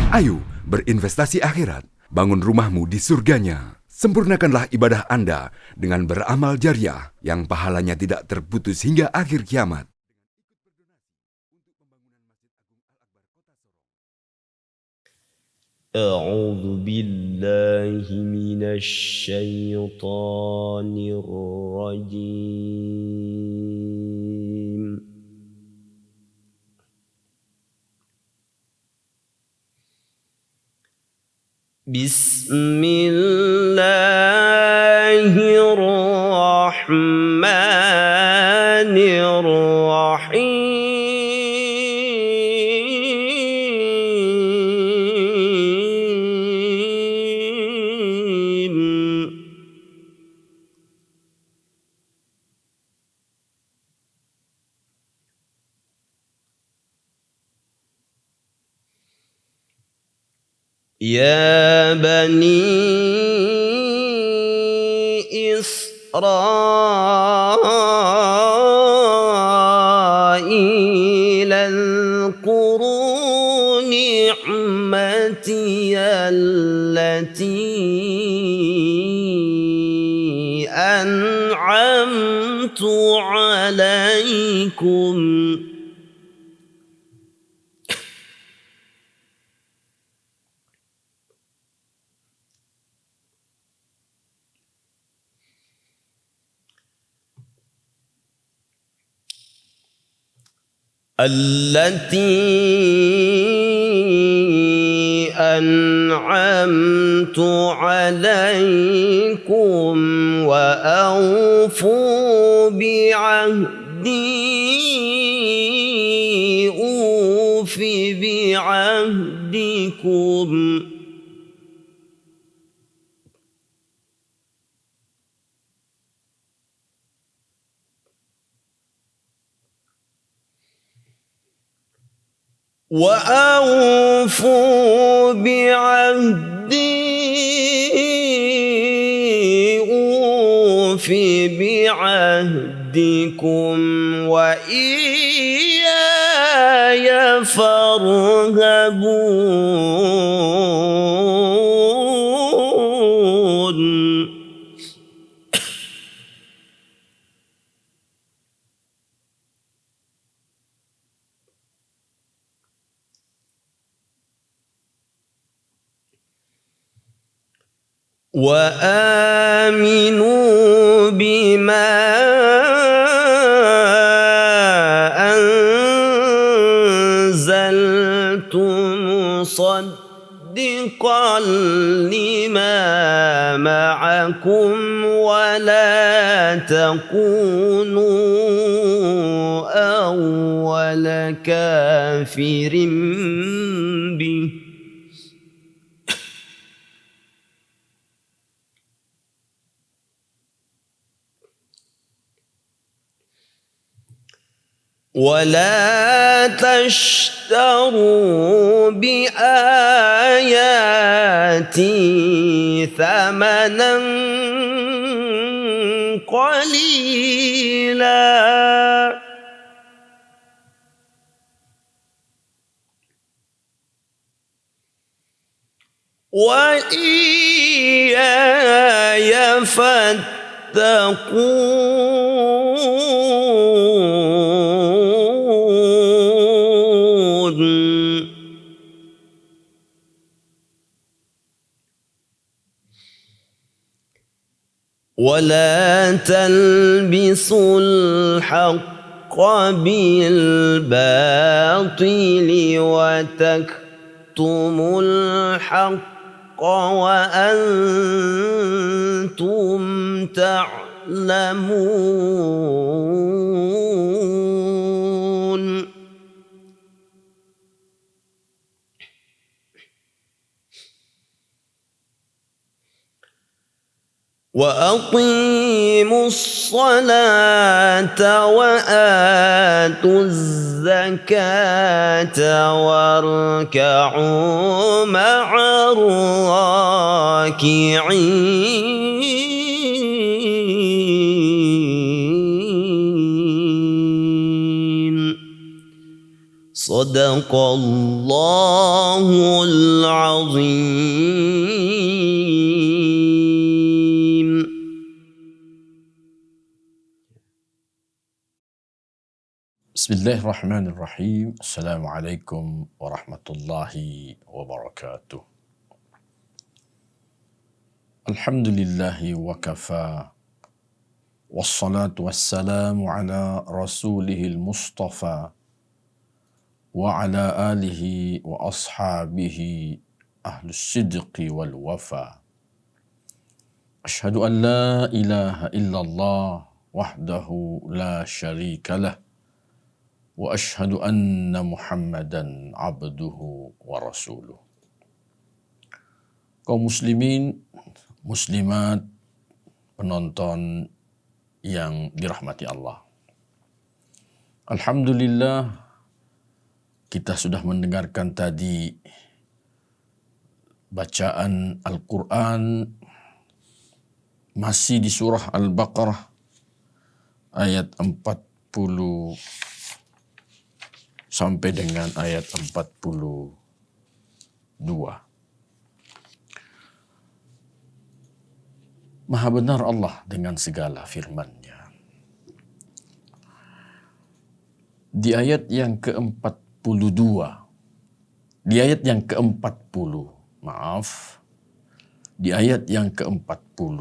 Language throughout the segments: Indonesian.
Ayo berinvestasi akhirat, bangun rumahmu di surganya. Sempurnakanlah ibadah Anda dengan beramal jariah yang pahalanya tidak terputus hingga akhir kiamat. أعوذ بالله من الشيطان الرجيم. بسم الله الرحمن الرحيم. يا بني إسرائيل اذكروا نعمتي التي أنعمت عليكم وأوفوا بعهدي أوف بعهدكم وأوفوا بعهدي أوف بعهدكم وإياي فارهبون. وآمنوا بما أنزلت مصدقا لما معكم ولا تكونوا أول كافر به ولا تشتروا بآياتي ثمنا قليلا وإياي فاتقون. ولا تلبسوا الحق بالباطل وتكتموا الحق وأنتم تعلمون. وأقيموا الصلاة وآتوا الزكاة واركعوا مع الراكعين. صدق الله العظيم. Bismillahirrahmanirrahim. Assalamualaikum warahmatullahi wabarakatuh. Alhamdulillahi wa kafa. Wassalatu wassalamu ala rasulihil mustafa wa ala alihi wa ashabihi ahlus sidqi wal wafa. Ashhadu an la ilaha illallah wahdahu la syarika lah. Wa ashhadu anna Muhammadan abduhu wa rasuluh. Kaum muslimin, muslimat, penonton yang dirahmati Allah. Alhamdulillah, kita sudah mendengarkan tadi bacaan Al-Quran masih di surah Al-Baqarah ayat 40 sampai dengan ayat 42. Maha benar Allah dengan segala firman-Nya. Di ayat yang ke-42, di ayat yang ke-40, di ayat yang ke-40,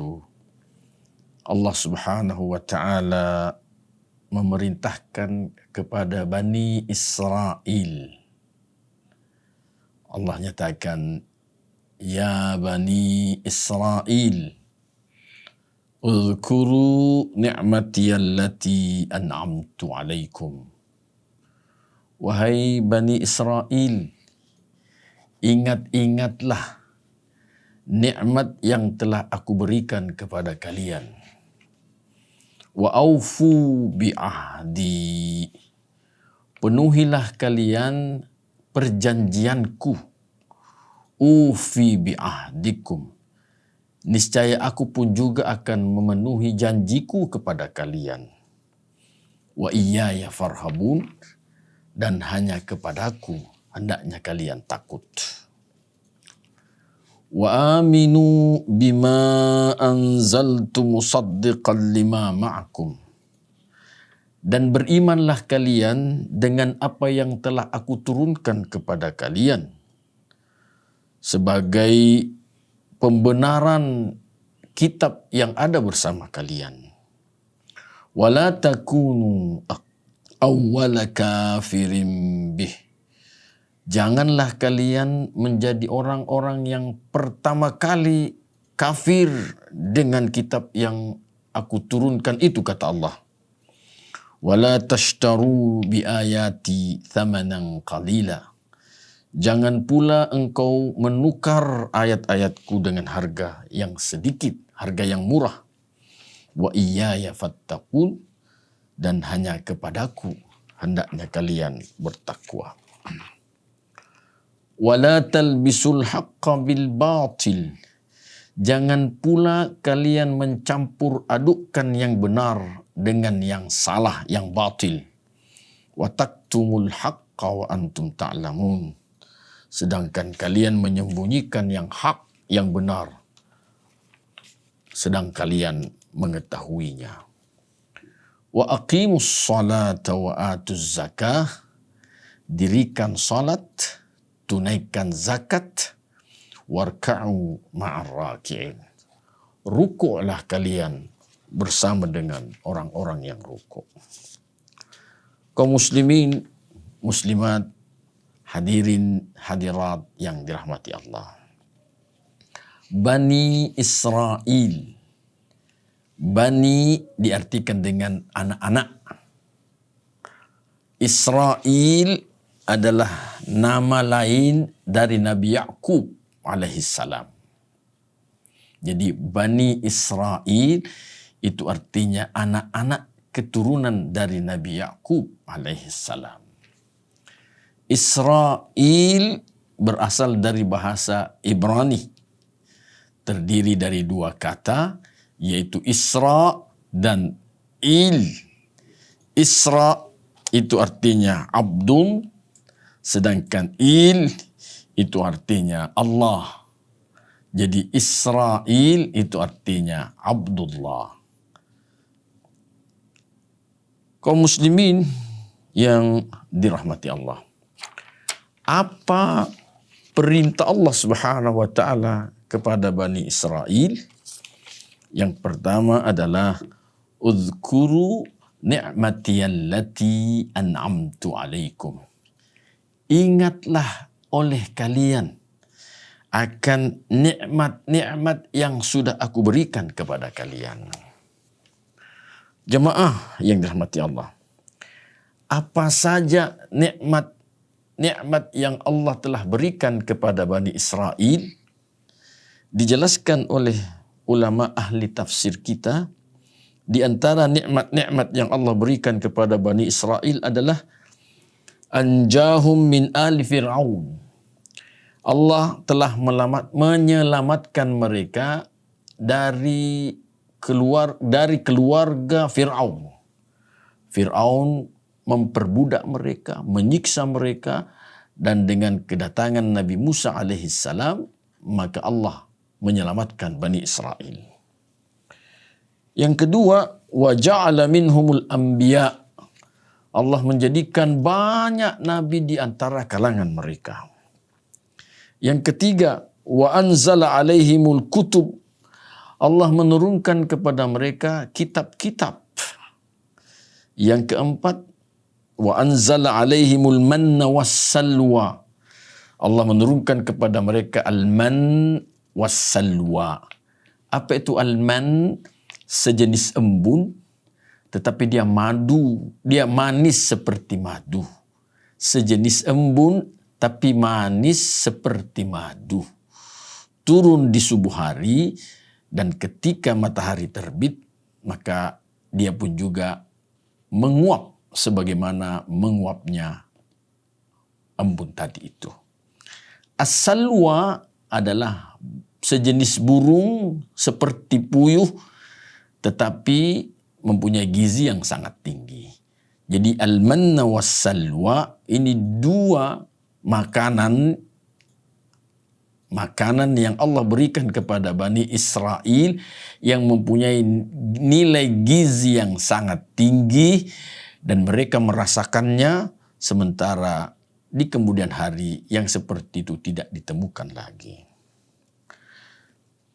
Allah Subhanahu wa Ta'ala memerintahkan kepada Bani Israel. Allah nyatakan, Ya Bani Israel, Uzkuru ni'mati allati an'amtu alaikum. Wahai Bani Israel, ingat-ingatlah nikmat yang telah aku berikan kepada kalian. Wa aufu bi'ahdi. Penuhilah kalian perjanjianku. Ufi bi'ahdikum. Niscaya aku pun juga akan memenuhi janjiku kepada kalian. Wa iyaya farhabun, dan hanya kepadaku hendaknya kalian takut. Wa aminu bima anzaltu musaddiqan lima ma'akum. Dan berimanlah kalian dengan apa yang telah aku turunkan kepada kalian sebagai pembenaran kitab yang ada bersama kalian. Wala takunu awwala kafirin bih. Janganlah kalian menjadi orang-orang yang pertama kali kafir dengan kitab yang aku turunkan itu, kata Allah. Wala tashtaru bi ayati thamanan qalila. Jangan pula engkau menukar ayat-ayatku dengan harga yang sedikit, harga yang murah. Wa iyaya fattaqun, dan hanya kepadaku hendaknya kalian bertakwa. Wala talbisul haqqa bil batil. Jangan pula kalian mencampur adukkan yang benar dengan yang salah, yang batil. Wa taktumul haqqa wa antum ta'lamun. Sedangkan kalian menyembunyikan yang hak, yang benar, sedang kalian mengetahuinya. Wa aqimus salata wa atuz zakah. Dirikan salat, tunaikan zakat, warka'u ma'ar raki'in. Rukuklah kalian bersama dengan orang-orang yang rukuk. Kaum muslimin, muslimat, hadirin hadirat yang dirahmati Allah. Bani Israel. Bani diartikan dengan anak-anak. Israel adalah nama lain dari Nabi Ya'qub alaihissalam. Jadi Bani Israel itu artinya anak-anak keturunan dari Nabi Ya'qub alaihissalam. Israel berasal dari bahasa Ibrani. Terdiri dari dua kata, yaitu Isra dan Il. Isra itu artinya abdun, Sedangkan il itu artinya Allah. Jadi Israel itu artinya Abdullah. Kaum muslimin yang dirahmati Allah. Apa perintah Allah Subhanahu wa taala kepada Bani Israel? Yang pertama adalah uzkuru ni'mati allati an'amtu alaikum. Ingatlah oleh kalian akan nikmat-nikmat yang sudah aku berikan kepada kalian. Jemaah yang dirahmati Allah. Apa saja nikmat yang Allah telah berikan kepada Bani Israel dijelaskan oleh ulama ahli tafsir kita. Di antara nikmat-nikmat yang Allah berikan kepada Bani Israel adalah anjahum min ali fir'aun. Allah telah menyelamatkan mereka dari keluarga Fir'aun. Fir'aun memperbudak mereka, menyiksa mereka, dan dengan kedatangan Nabi Musa alaihissalam, maka Allah menyelamatkan Bani Israel. Yang kedua, wa ja'ala minhumul anbiya. Allah menjadikan banyak nabi di antara kalangan mereka. Yang ketiga, wa anzala alaihimul kutub. Allah menurunkan kepada mereka kitab-kitab. Yang keempat, wa anzala alaihimul manna wassalwa. Allah menurunkan kepada mereka al-man wassalwa. Apa itu al-man? Sejenis embun, tetapi dia manis seperti madu. Sejenis embun, tapi manis seperti madu. Turun di subuh hari, dan ketika matahari terbit, maka dia pun juga menguap sebagaimana menguapnya embun tadi itu. As-salwa adalah sejenis burung seperti puyuh, tetapi mempunyai gizi yang sangat tinggi. Jadi al-manna was-salwa ini dua makanan yang Allah berikan kepada Bani Israel yang mempunyai nilai gizi yang sangat tinggi, dan mereka merasakannya, sementara di kemudian hari yang seperti itu tidak ditemukan lagi.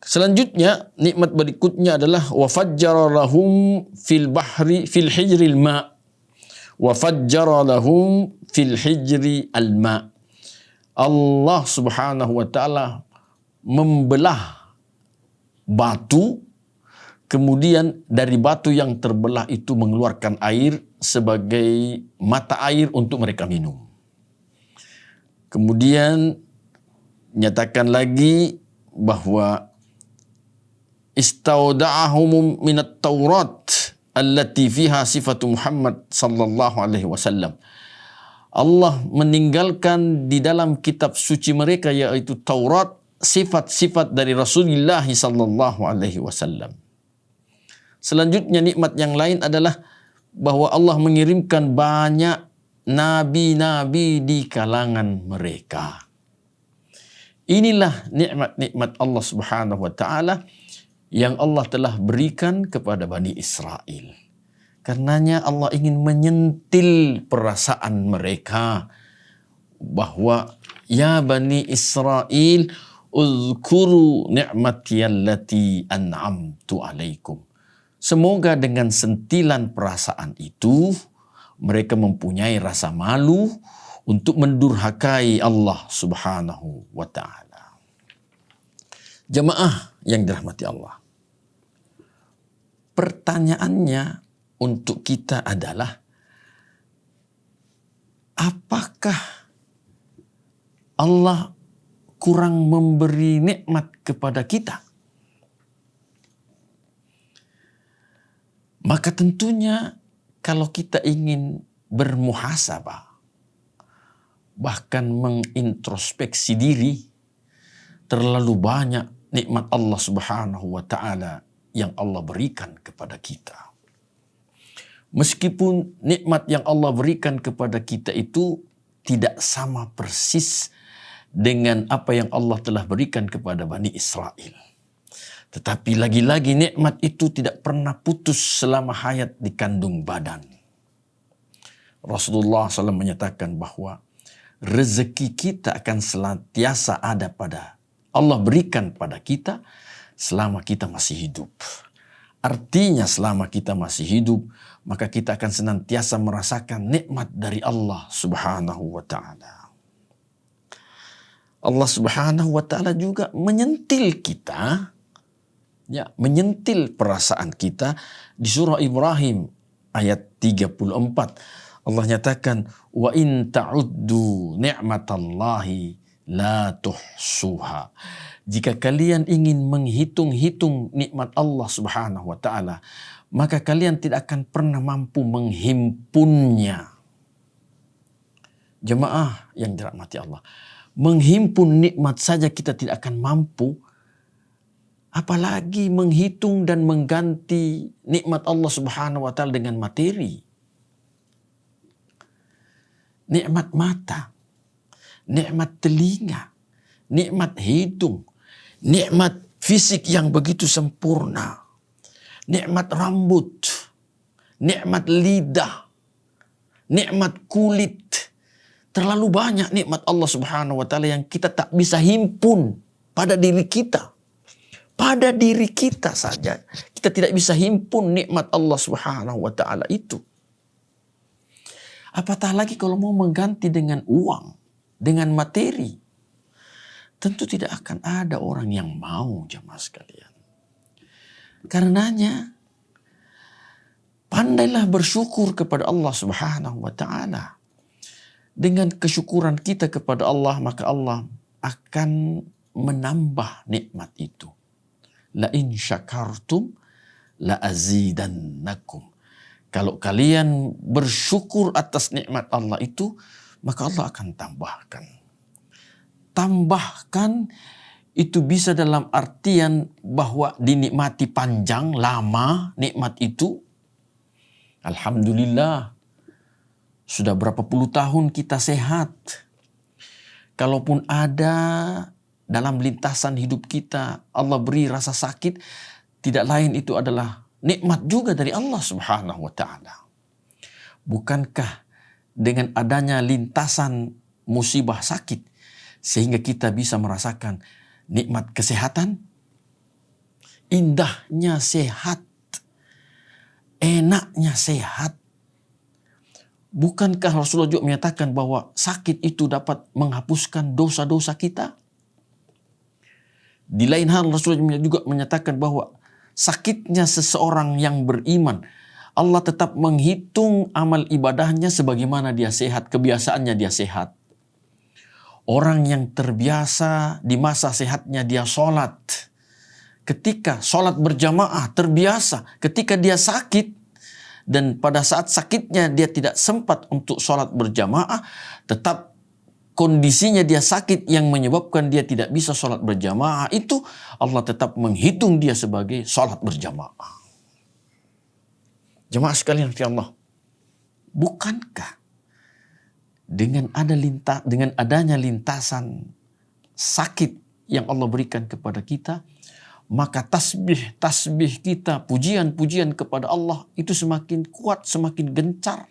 Selanjutnya, nikmat berikutnya adalah wa fajjara lahum fil hijri al-ma. Wa fajjara lahum fil hijri al-ma. Allah Subhanahu wa taala membelah batu, kemudian dari batu yang terbelah itu mengeluarkan air sebagai mata air untuk mereka minum. Kemudian nyatakan lagi bahwa istauda'ahum minat Taurat allati fiha sifatu Muhammad sallallahu alaihi wasallam. Allah meninggalkan di dalam kitab suci mereka, yaitu Taurat, sifat-sifat dari Rasulullah sallallahu alaihi wasallam. Selanjutnya nikmat yang lain adalah bahwa Allah mengirimkan banyak nabi-nabi di kalangan mereka. Inilah nikmat-nikmat Allah Subhanahu wa taala yang Allah telah berikan kepada Bani Israel. Karenanya Allah ingin menyentil perasaan mereka bahwa ya Bani Israel uzkuru ni'mati allati an'amtu alaikum. Semoga dengan sentilan perasaan itu mereka mempunyai rasa malu untuk mendurhakai Allah Subhanahu wa taala. Jemaah yang dirahmati Allah. Pertanyaannya untuk kita adalah, apakah Allah kurang memberi nikmat kepada kita? Maka tentunya kalau kita ingin bermuhasabah, bahkan mengintrospeksi diri, terlalu banyak nikmat Allah Subhanahu wa taala yang Allah berikan kepada kita. Meskipun nikmat yang Allah berikan kepada kita itu tidak sama persis dengan apa yang Allah telah berikan kepada Bani Israel. Tetapi lagi-lagi nikmat itu tidak pernah putus selama hayat di kandung badan. Rasulullah SAW menyatakan bahwa rezeki kita akan senantiasa ada pada Allah berikan pada kita selama kita masih hidup. Artinya selama kita masih hidup, maka kita akan senantiasa merasakan nikmat dari Allah Subhanahu wa ta'ala. Allah Subhanahu wa ta'ala juga menyentil kita, ya, menyentil perasaan kita di surah Ibrahim ayat 34. Allah nyatakan, wa in ta'uddu ni'matallahi la tuhsuha. Jika kalian ingin menghitung-hitung nikmat Allah Subhanahu wa ta'ala, maka kalian tidak akan pernah mampu menghimpunnya. Jemaah yang dirahmati Allah, menghimpun nikmat saja kita tidak akan mampu, apalagi menghitung dan mengganti nikmat Allah Subhanahu wa ta'ala dengan materi. Nikmat mata, nikmat telinga, nikmat hidung, nikmat fisik yang begitu sempurna, nikmat rambut, nikmat lidah, nikmat kulit. Terlalu banyak nikmat Allah Subhanahu wa ta'ala yang kita tak bisa himpun pada diri kita. Pada diri kita saja kita tidak bisa himpun nikmat Allah Subhanahu wa ta'ala itu. Apatah lagi kalau mau mengganti dengan uang, dengan materi. Tentu tidak akan ada orang yang mau, jemaah sekalian. Karenanya pandailah bersyukur kepada Allah Subhanahu wa ta'ala. Dengan kesyukuran kita kepada Allah, maka Allah akan menambah nikmat itu. La in syakartum la azidannakum. Kalau kalian bersyukur atas nikmat Allah itu, maka Allah akan tambahkan. Tambahkan itu bisa dalam artian bahwa dinikmati panjang, lama nikmat itu. Alhamdulillah, sudah berapa puluh tahun kita sehat. Kalaupun ada dalam lintasan hidup kita Allah beri rasa sakit, tidak lain itu adalah nikmat juga dari Allah Subhanahu wa ta'ala. Bukankah dengan adanya lintasan musibah sakit sehingga kita bisa merasakan nikmat kesehatan? Indahnya sehat, enaknya sehat. Bukankah Rasulullah juga menyatakan bahwa sakit itu dapat menghapuskan dosa-dosa kita? Di lain hal Rasulullah juga menyatakan bahwa sakitnya seseorang yang beriman, Allah tetap menghitung amal ibadahnya sebagaimana dia sehat, kebiasaannya dia sehat. Orang yang terbiasa di masa sehatnya dia sholat, ketika sholat berjamaah terbiasa, ketika dia sakit, dan pada saat sakitnya dia tidak sempat untuk sholat berjamaah, tetap kondisinya dia sakit yang menyebabkan dia tidak bisa sholat berjamaah, itu Allah tetap menghitung dia sebagai sholat berjamaah. Jemaah sekalian ya Allah, bukankah dengan adanya lintasan sakit yang Allah berikan kepada kita, maka tasbih kita, pujian-pujian kepada Allah itu semakin kuat, semakin gencar.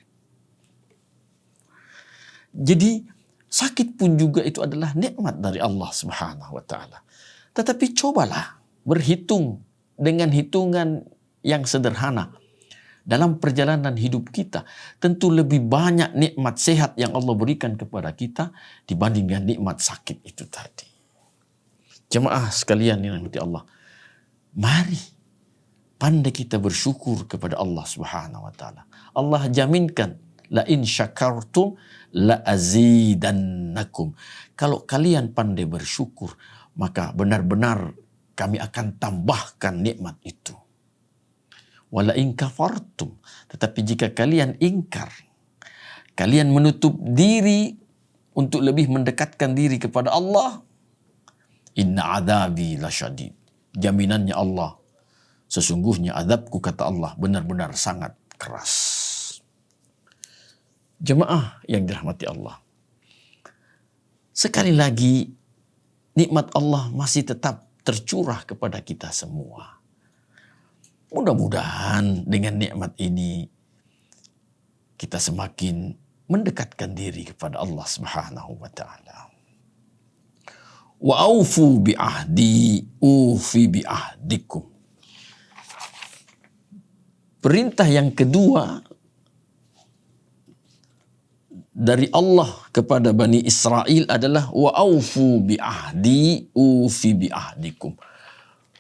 Jadi sakit pun juga itu adalah nikmat dari Allah Subhanahu wa ta'ala. Tetapi cobalah berhitung dengan hitungan yang sederhana. Dalam perjalanan hidup kita, tentu lebih banyak nikmat sehat yang Allah berikan kepada kita dibanding dengan nikmat sakit itu tadi. Jemaah sekalian yang dirahmati Allah, mari pandai kita bersyukur kepada Allah Subhanahu wa ta'ala. Allah jaminkan, la in syakartum la azidannakum. Kalau kalian pandai bersyukur, maka benar-benar kami akan tambahkan nikmat itu. Wala in kafartum, tetapi jika kalian ingkar, kalian menutup diri untuk lebih mendekatkan diri kepada Allah, inna adzabi lasyadid. Jaminannya Allah, sesungguhnya azabku, kata Allah, benar-benar sangat keras. Jemaah yang dirahmati Allah, sekali lagi nikmat Allah masih tetap tercurah kepada kita semua. Mudah-mudahan dengan nikmat ini kita semakin mendekatkan diri kepada Allah Subhanahu wa taala. Wa aufu bi ahdi ufi bi ahdikum. Perintah yang kedua dari Allah kepada Bani Israel adalah wa aufu bi ahdi ufi bi ahdikum.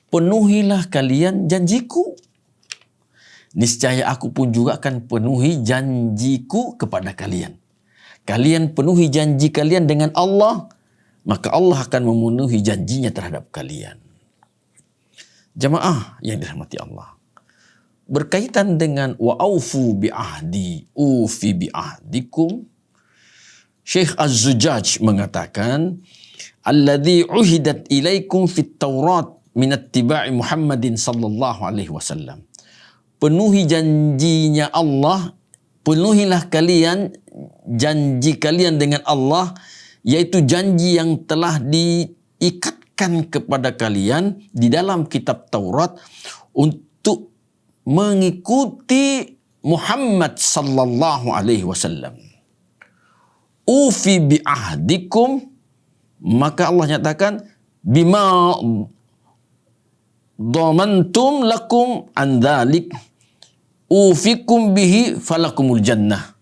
Penuhilah kalian janjiku. Niscaya aku pun juga akan penuhi janjiku kepada kalian. Kalian penuhi janji kalian dengan Allah, maka Allah akan memenuhi janjinya terhadap kalian. Jamaah yang dirahmati Allah. Berkaitan dengan wa aufu bi ahdi ufi bi ahdikum, Syekh Az-Zujaj mengatakan, alladzi uhidat ilaikum fit Taurat min ittiba'i Muhammadin sallallahu alaihi wasallam. Penuhi janjinya Allah, penuhilah kalian janji kalian dengan Allah, yaitu janji yang telah diikatkan kepada kalian di dalam kitab Taurat untuk mengikuti Muhammad sallallahu alaihi wasallam. Ufi bi ahdikum, maka Allah nyatakan bima dhamantum lakum an dzalik ufikum bihi falakumul jannah.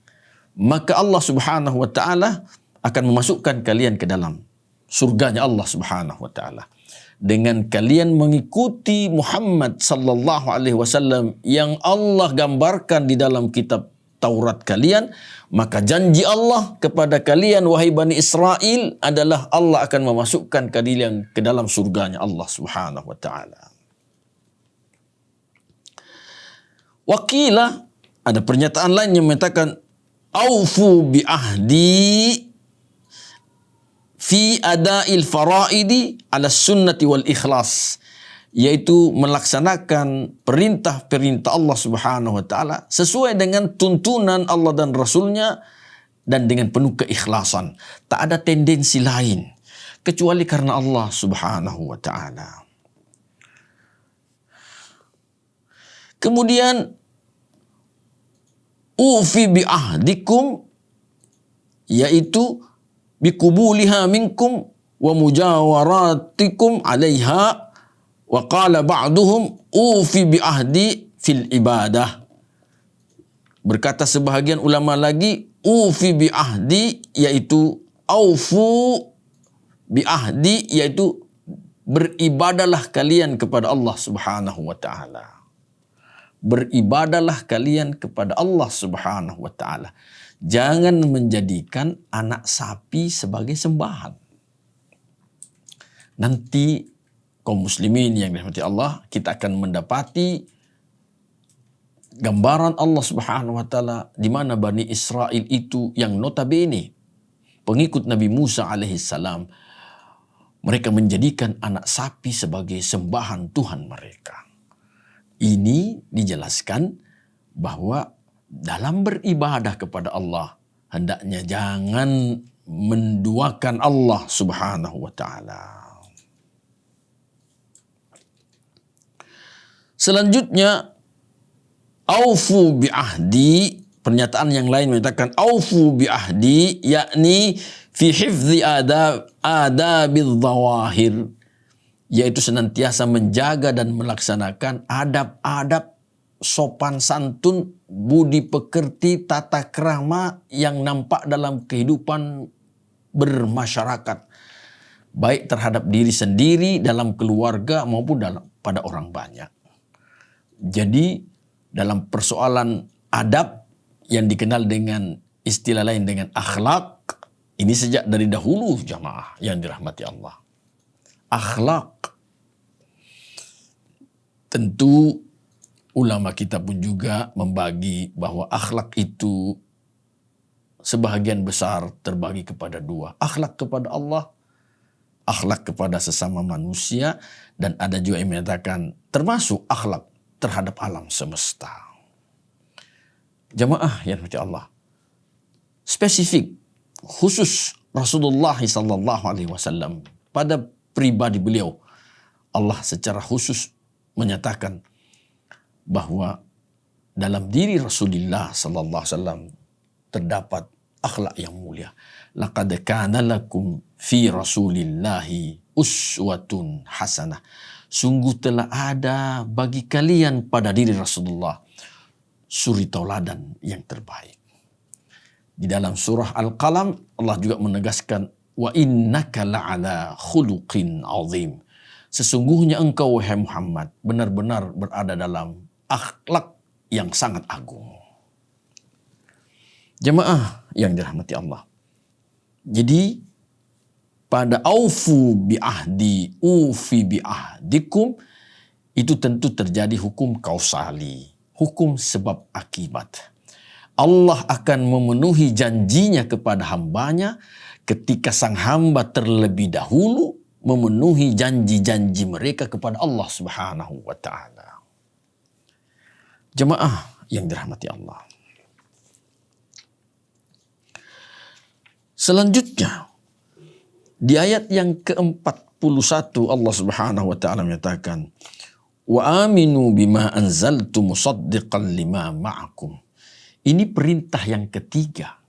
Maka Allah Subhanahu wa taala akan memasukkan kalian ke dalam surganya Allah Subhanahu wa taala dengan kalian mengikuti Muhammad sallallahu alaihi wasallam yang Allah gambarkan di dalam kitab Taurat kalian. Maka janji Allah kepada kalian wahai Bani Israel adalah Allah akan memasukkan kalian ke dalam surganya Allah Subhanahu wa taala. Wakilah, ada pernyataan lain yang mengatakan aufu bi ahdi fi ada'il faraidi ala sunnati wal ikhlas, yaitu melaksanakan perintah-perintah Allah Subhanahu wa taala sesuai dengan tuntunan Allah dan Rasulnya dan dengan penuh keikhlasan. Tak ada tendensi lain kecuali karena Allah Subhanahu wa taala. Kemudian ufi bi ahdikum, yaitu bikubuliha minkum wa mujawaratikum alaiha, wa qala ba'duhum ufi bi ahdi fil ibadah. Berkata sebahagian ulama lagi ufi bi ahdi, yaitu aufu bi ahdi, yaitu beribadalah kalian kepada Allah Subhanahu wa taala. Beribadalah kalian kepada Allah Subhanahu wa taala. Jangan menjadikan anak sapi sebagai sembahan. Nanti kaum muslimin yang dirahmati Allah, kita akan mendapati gambaran Allah Subhanahu wa taala di mana Bani Israel itu yang notabene pengikut Nabi Musa alaihissalam, mereka menjadikan anak sapi sebagai sembahan Tuhan mereka. Ini dijelaskan bahwa dalam beribadah kepada Allah hendaknya jangan menduakan Allah Subhanahu wa taala. Selanjutnya aufu bi ahdi, pernyataan yang lain mengatakan aufu bi ahdi, yakni fi hifzi adabil zawahir, yaitu senantiasa menjaga dan melaksanakan adab-adab sopan santun, budi pekerti, tata krama yang nampak dalam kehidupan bermasyarakat, baik terhadap diri sendiri, dalam keluarga maupun pada orang banyak. Jadi dalam persoalan adab yang dikenal dengan istilah lain dengan akhlak, ini sejak dari dahulu jamaah yang dirahmati Allah. Akhlak, tentu ulama kita pun juga membagi bahwa akhlak itu sebahagian besar terbagi kepada dua. Akhlak kepada Allah, akhlak kepada sesama manusia, dan ada juga yang menyatakan termasuk akhlak terhadap alam semesta. Jamaah yang dirahmati Allah, spesifik, khusus Rasulullah sallallahu alaihi wasallam, pada pribadi beliau, Allah secara khusus menyatakan bahwa dalam diri Rasulullah sallallahu alaihi wasallam terdapat akhlak yang mulia. Laqad kana lakum fi Rasulillahi uswatun hasanah. Sungguh telah ada bagi kalian pada diri Rasulullah suri tauladan yang terbaik. Di dalam surah Al-Qalam Allah juga menegaskan wa innaka la'ala khuluqin azim. Sesungguhnya engkau wahai Muhammad benar-benar berada dalam akhlak yang sangat agung. Jemaah yang dirahmati Allah. Jadi pada aufu bi'ahdi ufi bi'ahdikum itu tentu terjadi hukum kausali, hukum sebab akibat. Allah akan memenuhi janjinya kepada hambanya ketika sang hamba terlebih dahulu memenuhi janji-janji mereka kepada Allah Subhanahu wa taala. Jemaah yang dirahmati Allah. Selanjutnya, di ayat yang ke-41 Allah Subhanahu wa taala menyatakan, "Wa aminu bima anzaltu musaddiqan lima ma'akum." Ini perintah yang ketiga.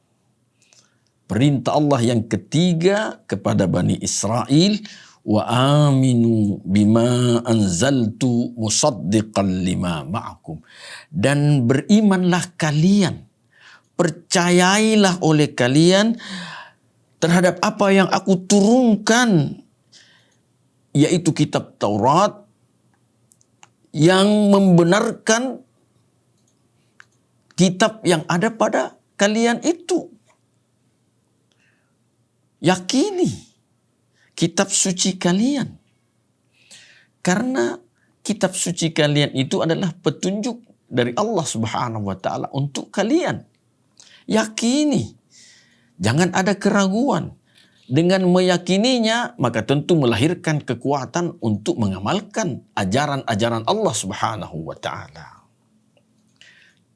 Perintah Allah yang ketiga kepada Bani Israel, "Wa aminu bima anzaltu musaddiqan lima ma'akum." Dan berimanlah kalian, percayailah oleh kalian terhadap apa yang aku turunkan, yaitu kitab Taurat yang membenarkan kitab yang ada pada kalian itu. Yakini kitab suci kalian. Karena kitab suci kalian itu adalah petunjuk dari Allah Subhanahu wa taala untuk kalian. Yakini. Jangan ada keraguan. Dengan meyakininya, maka tentu melahirkan kekuatan untuk mengamalkan ajaran-ajaran Allah Subhanahu wa taala.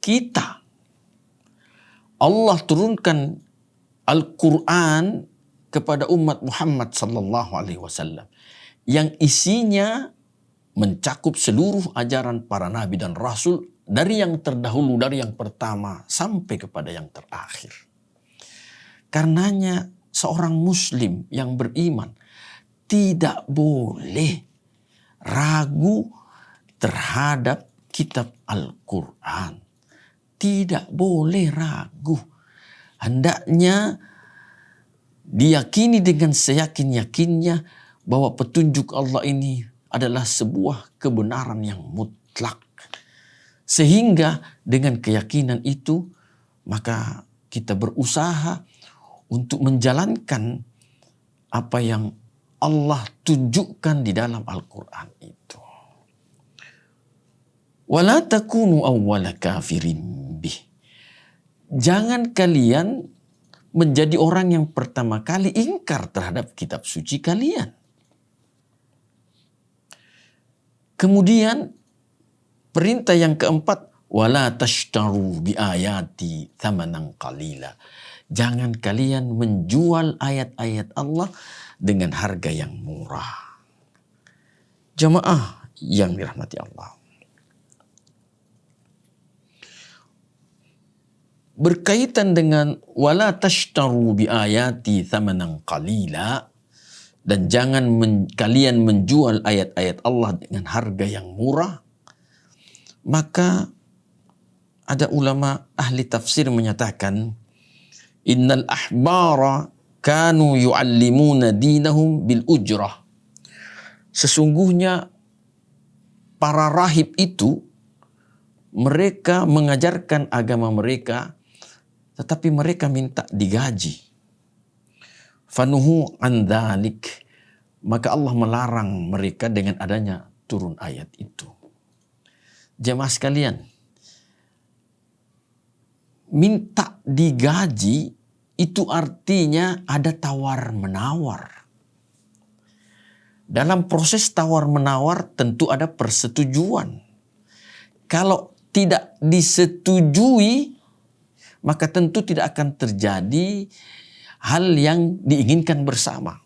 Kita, Allah turunkan Al-Quran kepada umat Muhammad sallallahu alaihi wasallam yang isinya mencakup seluruh ajaran para nabi dan rasul dari yang terdahulu, dari yang pertama sampai kepada yang terakhir. Karenanya seorang muslim yang beriman tidak boleh ragu terhadap kitab Al-Quran. Tidak boleh ragu. Hendaknya diyakini dengan seyakin-yakinnya bahwa petunjuk Allah ini adalah sebuah kebenaran yang mutlak. Sehingga dengan keyakinan itu maka kita berusaha untuk menjalankan apa yang Allah tunjukkan di dalam Al-Quran itu. Wala takunu awwala kafirin bih. Jangan kalian menjadi orang yang pertama kali ingkar terhadap kitab suci kalian. Kemudian perintah yang keempat, wala tashtaru bi ayati thamanan qalila. Jangan kalian menjual ayat-ayat Allah dengan harga yang murah. Jemaah yang dirahmati Allah. Berkaitan dengan wala tashtaru bi ayati thamanan qalila, dan jangan kalian menjual ayat-ayat Allah dengan harga yang murah, maka ada ulama ahli tafsir menyatakan innal ahbara kanu yu'allimuna dinahum bil ujrah. Sesungguhnya para rahib itu mereka mengajarkan agama mereka tetapi mereka minta digaji. Fanuhu an dzalik. Maka Allah melarang mereka dengan adanya turun ayat itu. Jemaah sekalian, minta digaji itu artinya ada tawar-menawar. Dalam proses tawar-menawar tentu ada persetujuan. Kalau tidak disetujui, maka tentu tidak akan terjadi hal yang diinginkan bersama.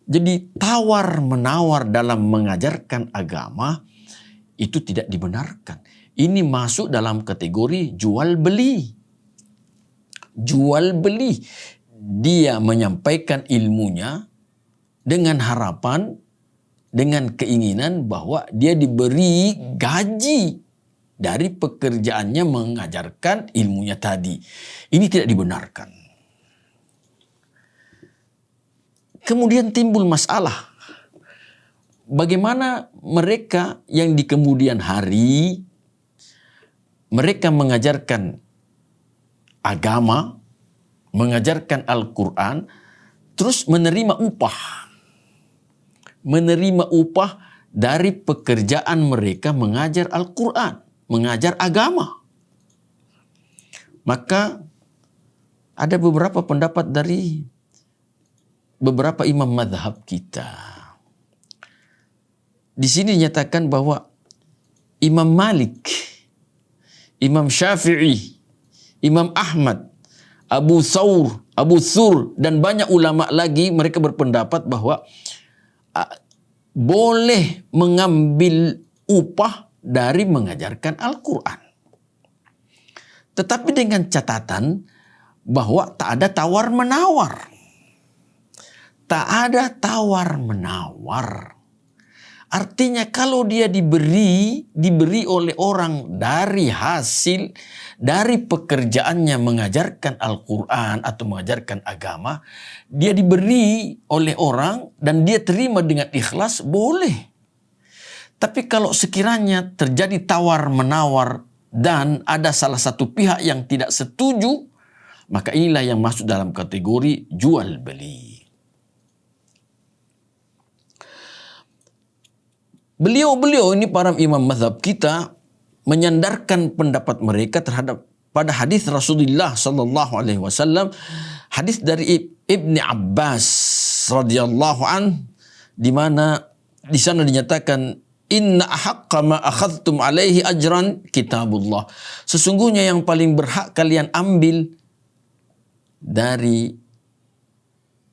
Jadi tawar-menawar dalam mengajarkan agama itu tidak dibenarkan. Ini masuk dalam kategori jual beli. Jual beli. Dia menyampaikan ilmunya dengan harapan, dengan keinginan bahwa dia diberi gaji dari pekerjaannya mengajarkan ilmunya tadi. Ini tidak dibenarkan. Kemudian timbul masalah. Bagaimana mereka yang di kemudian hari mereka mengajarkan agama, mengajarkan Al-Quran, terus menerima upah. Menerima upah dari pekerjaan mereka mengajar Al-Quran, mengajar agama. Maka ada beberapa pendapat dari beberapa imam mazhab kita. Di sini dinyatakan bahwa Imam Malik, Imam Syafi'i, Imam Ahmad, Abu Thur, dan banyak ulama lagi mereka berpendapat bahwa boleh mengambil upah dari mengajarkan Al-Quran. Tetapi dengan catatan bahwa tak ada tawar-menawar. Tak ada tawar-menawar. Artinya kalau dia diberi oleh orang dari hasil, dari pekerjaannya mengajarkan Al-Quran atau mengajarkan agama, dia diberi oleh orang dan dia terima dengan ikhlas, boleh. Tapi kalau sekiranya terjadi tawar-menawar dan ada salah satu pihak yang tidak setuju, maka inilah yang masuk dalam kategori jual beli. Beliau-beliau ini para imam mazhab kita menyandarkan pendapat mereka terhadap pada hadis Rasulullah sallallahu alaihi wasallam, hadis dari Ibni Abbas radhiyallahu an, di mana di sana dinyatakan inna ahaqqa ma akhadtum alaihi ajran kitabullah. Sesungguhnya yang paling berhak kalian ambil dari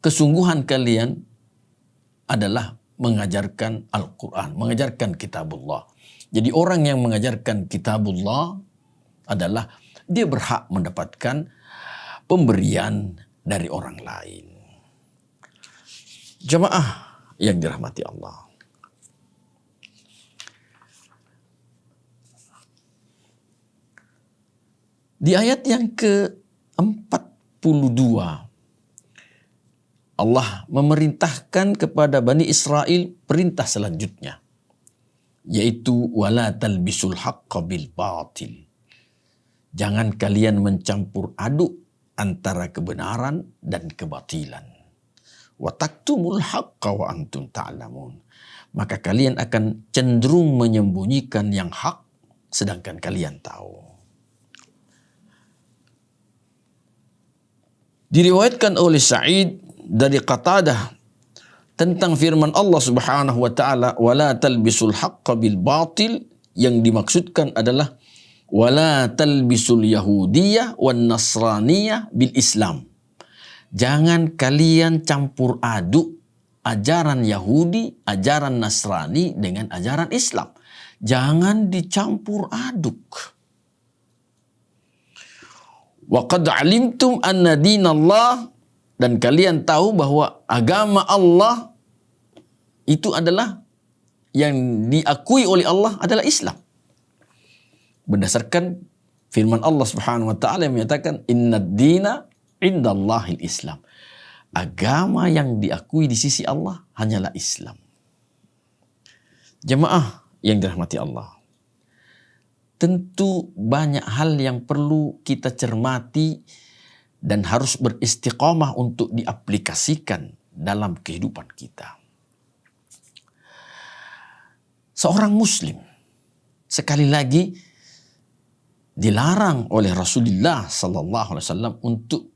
kesungguhan kalian adalah mengajarkan Al-Quran, mengajarkan kitabullah. Jadi orang yang mengajarkan kitabullah adalah dia berhak mendapatkan pemberian dari orang lain. Jamaah yang dirahmati Allah. Di ayat yang ke-42 Allah memerintahkan kepada Bani Israel perintah selanjutnya, yaitu wala talbisul haqqa bil batil. Jangan kalian mencampur aduk antara kebenaran dan kebatilan. Wa taktumul haqqa wa antum ta'lamun. Maka kalian akan cenderung menyembunyikan yang hak sedangkan kalian tahu. Diriwayatkan oleh Sa'id dari Qatadah tentang firman Allah Subhanahu wa taala wala talbisul haqqa bil batil, yang dimaksudkan adalah wala talbisul yahudiyah wan nasraniyah bil Islam. Jangan kalian campur aduk ajaran Yahudi, ajaran Nasrani dengan ajaran Islam. Jangan dicampur aduk. Wa qad alimtum anna dinallah, dan kalian tahu bahwa agama Allah itu adalah yang diakui oleh Allah adalah Islam. Berdasarkan firman Allah Subhanahu wa taala yang menyatakan innad dina indallahil Islam. Agama yang diakui di sisi Allah hanyalah Islam. Jemaah yang dirahmati Allah. Tentu banyak hal yang perlu kita cermati dan harus beristiqamah untuk diaplikasikan dalam kehidupan kita. Seorang muslim sekali lagi dilarang oleh Rasulullah sallallahu alaihi wasallam untuk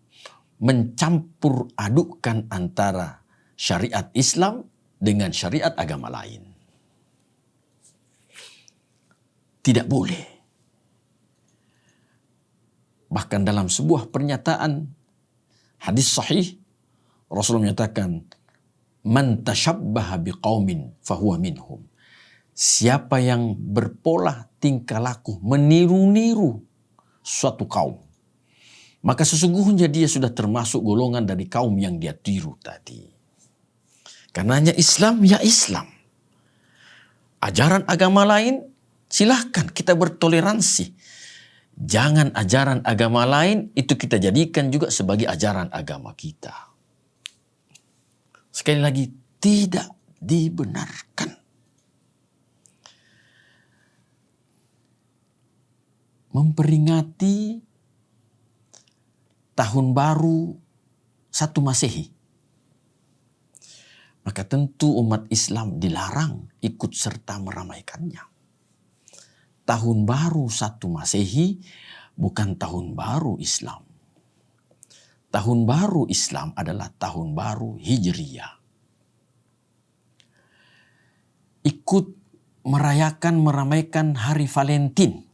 mencampur adukkan antara syariat Islam dengan syariat agama lain. Tidak boleh. Bahkan dalam sebuah pernyataan Hadis sahih, Rasulullah menyatakan, man tashabbaha biqaumin fahuwa minhum. Siapa yang berpola tingkah laku meniru-niru suatu kaum, maka sesungguhnya dia sudah termasuk golongan dari kaum yang dia tiru tadi. Karenanya Islam ya Islam. Ajaran agama lain silahkan kita bertoleransi. Jangan ajaran agama lain itu kita jadikan juga sebagai ajaran agama kita. Sekali lagi, tidak dibenarkan. Memperingati tahun baru 1 Masehi, maka tentu umat Islam dilarang ikut serta meramaikannya. Tahun baru 1 Masehi bukan tahun baru Islam. Tahun baru Islam adalah tahun baru Hijriyah. Ikut merayakan, meramaikan hari Valentine,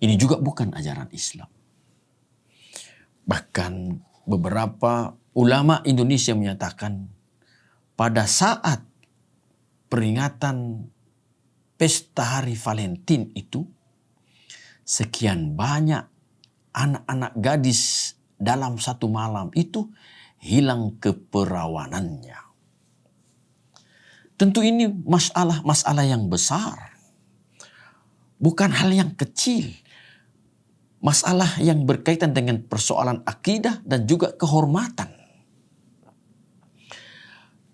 ini juga bukan ajaran Islam. Bahkan beberapa ulama Indonesia menyatakan pada saat peringatan pesta hari Valentine itu, sekian banyak anak-anak gadis dalam satu malam itu hilang keperawanannya. Tentu ini masalah yang besar. Bukan hal yang kecil. Masalah yang berkaitan dengan persoalan akidah dan juga kehormatan.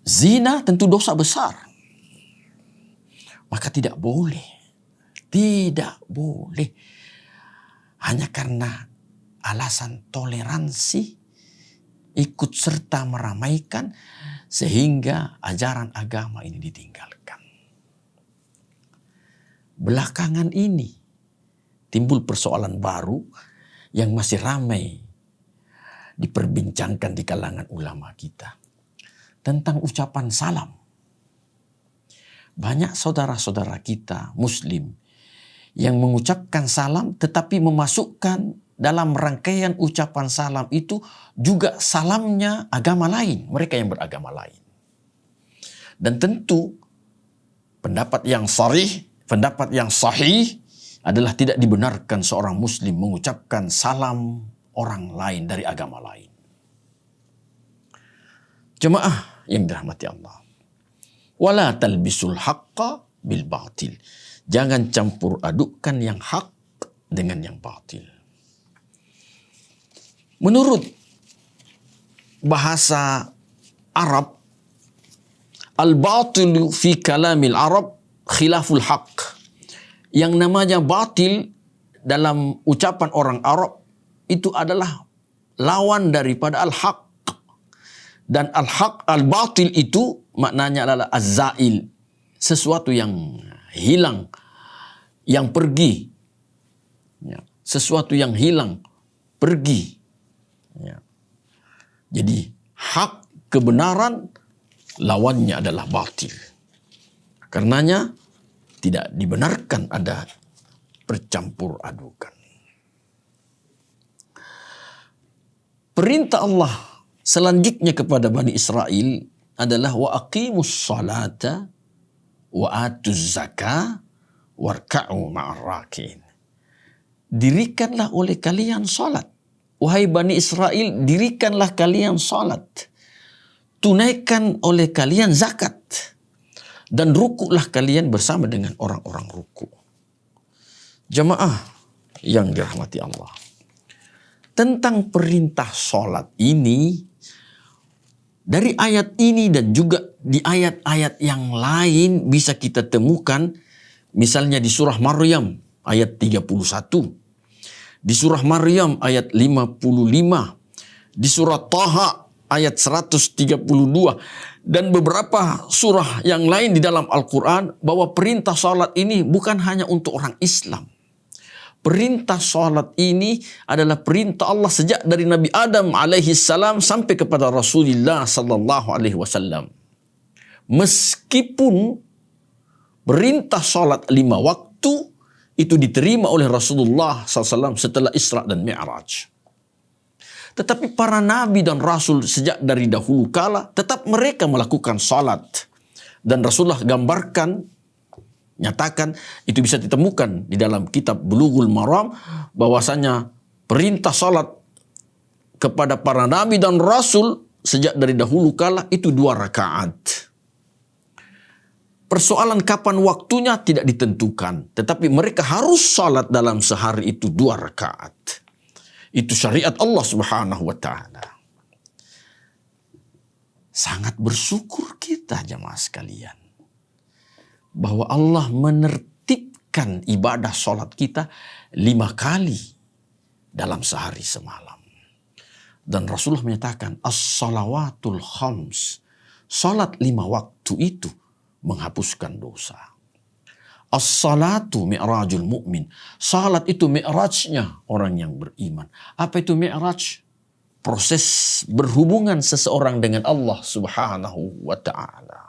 Zina tentu dosa besar. Maka tidak boleh. Tidak boleh. Hanya karena alasan toleransi, ikut serta meramaikan, sehingga ajaran agama ini ditinggalkan. Belakangan ini timbul persoalan baru yang masih ramai diperbincangkan di kalangan ulama kita tentang ucapan salam. Banyak saudara-saudara kita Muslim yang mengucapkan salam tetapi memasukkan dalam rangkaian ucapan salam itu juga salamnya agama lain, mereka yang beragama lain. Dan tentu pendapat yang sahih adalah tidak dibenarkan seorang Muslim mengucapkan salam orang lain dari agama lain. Jemaah yang dirahmati Allah. Wala talbisul haqqa bil batil. Jangan campur adukkan yang hak dengan yang batil. Menurut bahasa Arab, al-batilu fi kalamil Arab khilaful haq. Yang namanya batil dalam ucapan orang Arab itu adalah lawan daripada al-haq. Dan al-haq, al-batil itu maknanya adalah az-zail, sesuatu yang hilang, yang pergi. Ya, sesuatu yang hilang, pergi. Ya. Jadi hak, kebenaran, lawannya adalah batil. Karenanya tidak dibenarkan ada bercampur adukan. Perintah Allah selanjutnya kepada Bani Israel adalah wa aqimus salata wa atuz zakah warka'u ma'ar rakiin. Dirikanlah oleh kalian salat. Wahai Bani Israel, dirikanlah kalian salat. Tunaikan oleh kalian zakat. Dan rukuklah kalian bersama dengan orang-orang ruku. Jemaah yang dirahmati Allah. Tentang perintah salat ini, dari ayat ini dan juga di ayat-ayat yang lain bisa kita temukan, misalnya di surah Maryam ayat 31, di surah Maryam ayat 55, di surah Taha ayat 132, dan beberapa surah yang lain di dalam Al-Quran, bahwa perintah salat ini bukan hanya untuk orang Islam. Perintah salat ini adalah perintah Allah sejak dari Nabi Adam alaihi salam sampai kepada Rasulullah sallallahu alaihi wasallam. Meskipun perintah salat 5 waktu itu diterima oleh Rasulullah SAW setelah Isra dan Mi'raj. Tetapi para nabi dan rasul sejak dari dahulu kala tetap mereka melakukan salat. Dan Rasulullah gambarkan, nyatakan, itu bisa ditemukan di dalam kitab Bulughul Maram, bahwasanya perintah salat kepada para nabi dan rasul sejak dari dahulu kala itu 2 rakaat. Persoalan kapan waktunya tidak ditentukan, tetapi mereka harus salat dalam sehari itu 2 rakaat. Itu syariat Allah Subhanahu wa taala. Sangat bersyukur kita jamaah sekalian bahwa Allah menertibkan ibadah salat kita 5 kali dalam sehari semalam. Dan Rasulullah menyatakan as-salawatul khams, salat 5 waktu itu menghapuskan dosa. As-salatu mi'rajul mu'min, salat itu mi'rajnya orang yang beriman. Apa itu mi'raj? Proses berhubungan seseorang dengan Allah Subhanahu wa ta'ala.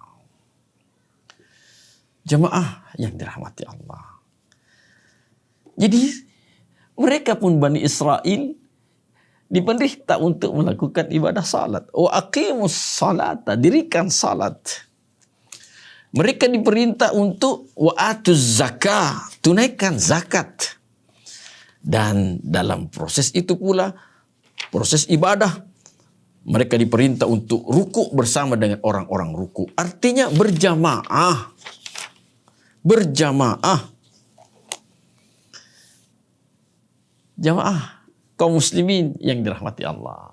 Jemaah yang dirahmati Allah. Jadi mereka pun Bani Israel diperintah untuk melakukan ibadah salat. Wa aqimus salata, dirikan salat. Mereka diperintah untuk wa atuz zakah, tunaikan zakat. Dan dalam proses itu pula, proses ibadah, mereka diperintah untuk ruku bersama dengan orang-orang ruku. Artinya berjamaah. Berjamaah. Jamaah kaum muslimin yang dirahmati Allah.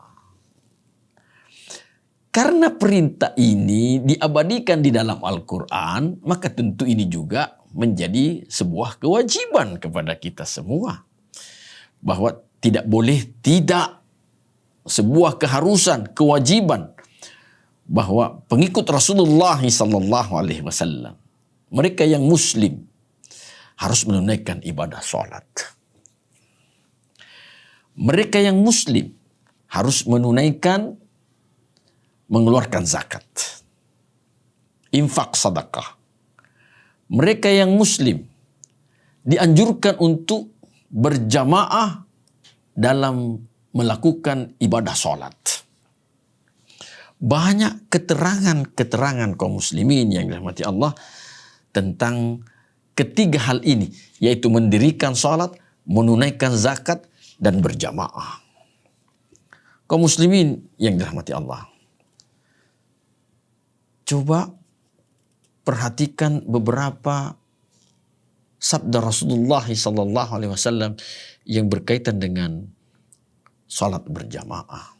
Karena perintah ini diabadikan di dalam Al-Quran, maka tentu ini juga menjadi sebuah kewajiban kepada kita semua. Bahwa tidak boleh tidak, sebuah keharusan, kewajiban, bahwa pengikut Rasulullah SAW, mereka yang muslim, harus menunaikan ibadah salat. Mereka yang muslim harus menunaikan, mengeluarkan zakat, infak sedekah. Mereka yang muslim dianjurkan untuk berjamaah dalam melakukan ibadah salat. Banyak keterangan-keterangan kaum muslimin yang dirahmati Allah tentang ketiga hal ini, yaitu mendirikan salat, menunaikan zakat, dan berjamaah. Kaum muslimin yang dirahmati Allah, coba perhatikan beberapa sabda Rasulullah SAW yang berkaitan dengan salat berjamaah.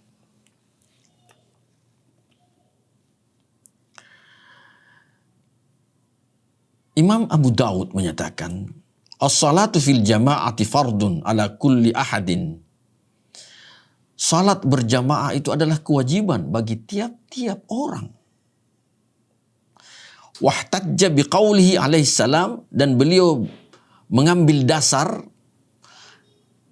Imam Abu Daud menyatakan, as-salatu fil jama'ati fardun ala kulli ahadin. Salat berjamaah itu adalah kewajiban bagi tiap-tiap orang. Wahtajja biqaulihi alaihi salam, dan beliau mengambil dasar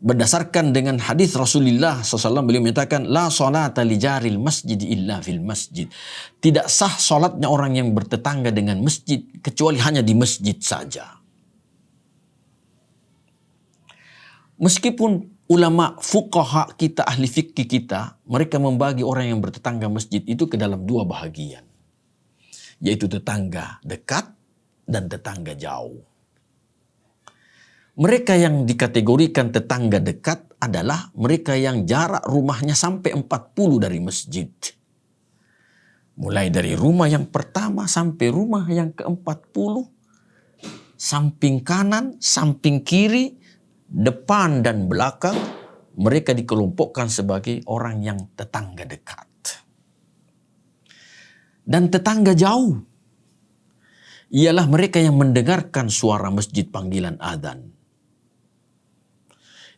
berdasarkan dengan hadis Rasulullah SAW. Beliau menyatakan, la salata li jaril masjid illa fil masjid. Tidak sah salatnya orang yang bertetangga dengan masjid kecuali hanya di masjid saja. Meskipun ulama fuqaha kita, ahli fikih kita, mereka membagi orang yang bertetangga masjid itu ke dalam 2 bahagian. Yaitu tetangga dekat dan tetangga jauh. Mereka yang dikategorikan tetangga dekat adalah mereka yang jarak rumahnya sampai 40 dari masjid. Mulai dari rumah yang pertama sampai rumah yang ke-40, samping kanan, samping kiri, depan dan belakang, mereka dikelompokkan sebagai orang yang tetangga dekat. Dan tetangga jauh ialah mereka yang mendengarkan suara masjid panggilan adzan.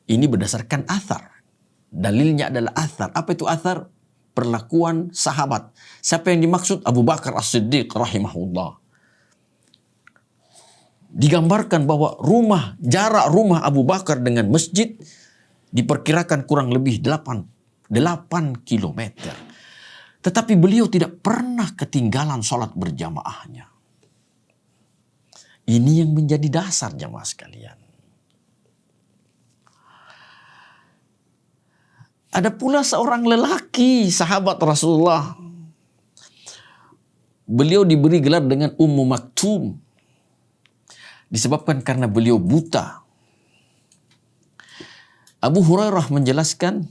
Ini berdasarkan athar. Dalilnya adalah athar. Apa itu athar? Perlakuan sahabat. Siapa yang dimaksud? Abu Bakar As-Siddiq rahimahullah. Digambarkan bahwa jarak rumah Abu Bakar dengan masjid diperkirakan kurang lebih 8 kilometer. Tetapi beliau tidak pernah ketinggalan sholat berjamaahnya. Ini yang menjadi dasar jamaah sekalian. Ada pula seorang lelaki sahabat Rasulullah. Beliau diberi gelar dengan Ummu Maktum. Disebabkan karena beliau buta. Abu Hurairah menjelaskan,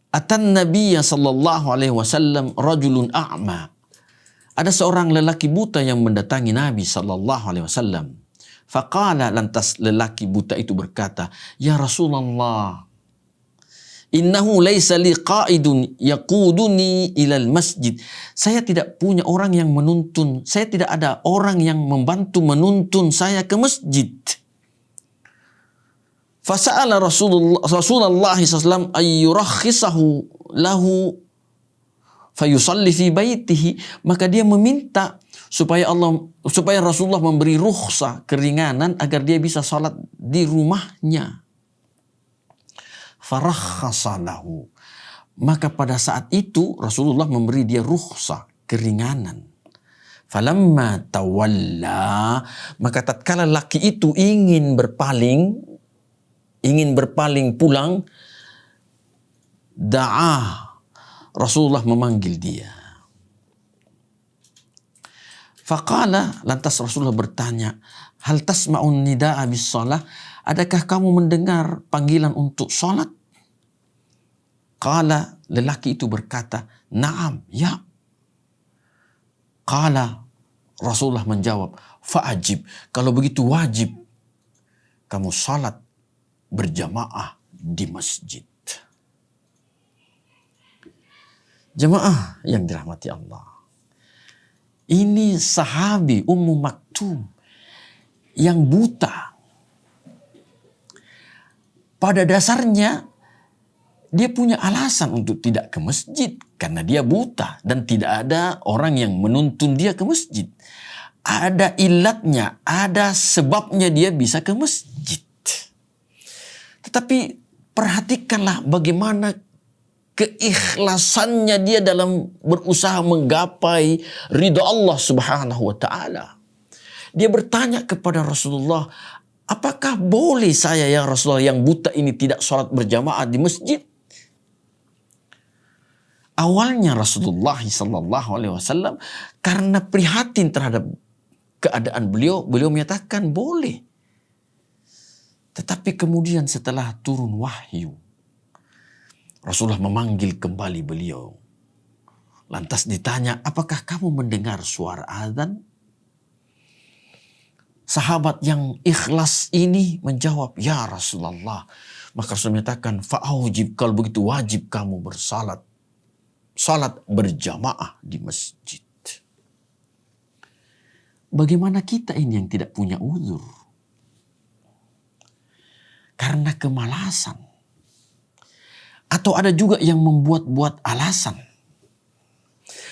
Atan Nabiya sallallahu alaihi wasallam rajulun a'ma. Ada seorang lelaki buta yang mendatangi Nabi sallallahu alaihi wasallam. Faqala, lantas lelaki buta itu berkata, "Ya Rasulullah, innahu laysa li qa'idun yaquduni ilal masjid." Saya tidak punya orang yang menuntun, saya tidak ada orang yang membantu menuntun saya ke masjid. Fasa'ala Rasulullah SAW ayyurakhisahu lahu fayusalli fi baitihi. Maka dia meminta supaya Rasulullah memberi rukhsah, keringanan agar dia bisa salat di rumahnya. Farakhasa lahu. Maka pada saat itu Rasulullah memberi dia rukhsah, keringanan. Falamma tawalla, maka tatkala laki itu ingin berpaling pulang, da'ah, Rasulullah memanggil dia. Faqala, lantas Rasulullah bertanya, hal tasma'un nida'a bis shalah? Adakah kamu mendengar panggilan untuk salat? Qala, lelaki itu berkata, na'am, ya. Qala, Rasulullah menjawab, fa'ajib, kalau begitu wajib kamu salat berjamaah di masjid. Jemaah yang dirahmati Allah. Ini sahabi Ummu Maktum yang buta. Pada dasarnya dia punya alasan untuk tidak ke masjid karena dia buta dan tidak ada orang yang menuntun dia ke masjid. Ada ilatnya, ada sebabnya dia bisa ke masjid. Tetapi perhatikanlah bagaimana keikhlasannya dia dalam berusaha menggapai ridha Allah Subhanahu wa taala. Dia bertanya kepada Rasulullah, apakah boleh saya ya Rasulullah yang buta ini tidak sholat berjamaah di masjid? Awalnya Rasulullah SAW karena prihatin terhadap keadaan beliau menyatakan boleh. Tetapi kemudian setelah turun wahyu, Rasulullah memanggil kembali beliau. Lantas ditanya, apakah kamu mendengar suara azan? Sahabat yang ikhlas ini menjawab, ya Rasulullah. Maka Rasul menyatakan, fa'aujib, kalau begitu wajib kamu bersalat. Salat berjamaah di masjid. Bagaimana kita ini yang tidak punya uzur? Karena kemalasan. Atau ada juga yang membuat-buat alasan.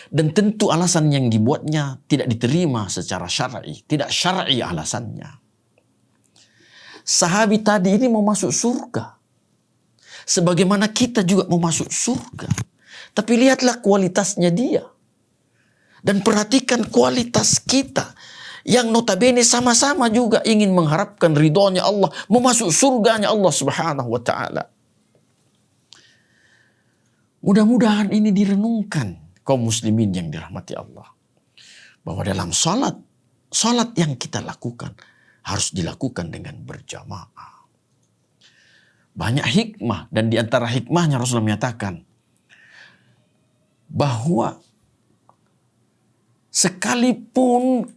Dan tentu alasan yang dibuatnya tidak diterima secara syar'i. Tidak syar'i alasannya. Sahabi tadi ini mau masuk surga. Sebagaimana kita juga mau masuk surga. Tapi lihatlah kualitasnya dia. Dan perhatikan kualitas kita. Yang notabene sama-sama juga ingin mengharapkan ridhonya Allah. Memasuk surganya Allah Subhanahu wa ta'ala. Mudah-mudahan ini direnungkan kaum muslimin yang dirahmati Allah. Bahwa dalam salat yang kita lakukan harus dilakukan dengan berjamaah. Banyak hikmah dan di antara hikmahnya Rasulullah menyatakan bahwa sekalipun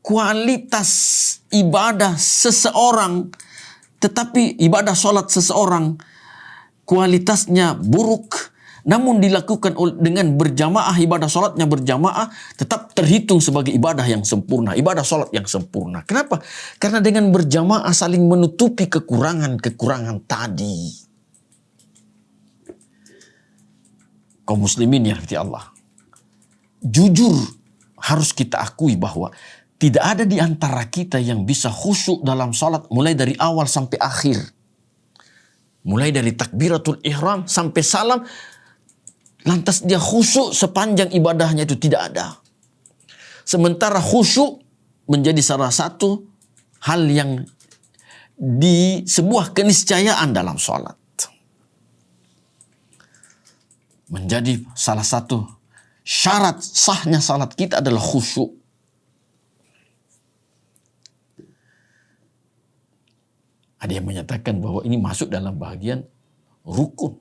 kualitas ibadah seseorang, tetapi ibadah salat seseorang kualitasnya buruk, namun dilakukan dengan berjamaah, ibadah salatnya berjamaah, tetap terhitung sebagai ibadah yang sempurna, ibadah salat yang sempurna. Kenapa? Karena dengan berjamaah saling menutupi kekurangan-kekurangan tadi. Kaum muslimin yang dirahmati Allah. Jujur harus kita akui bahwa tidak ada di antara kita yang bisa khusyuk dalam salat mulai dari awal sampai akhir. Mulai dari takbiratul ihram sampai salam. Lantas dia khusyuk sepanjang ibadahnya itu tidak ada. Sementara khusyuk menjadi salah satu hal yang di sebuah keniscayaan dalam sholat. Menjadi salah satu syarat sahnya salat kita adalah khusyuk. Ada yang menyatakan bahwa ini masuk dalam bagian rukun.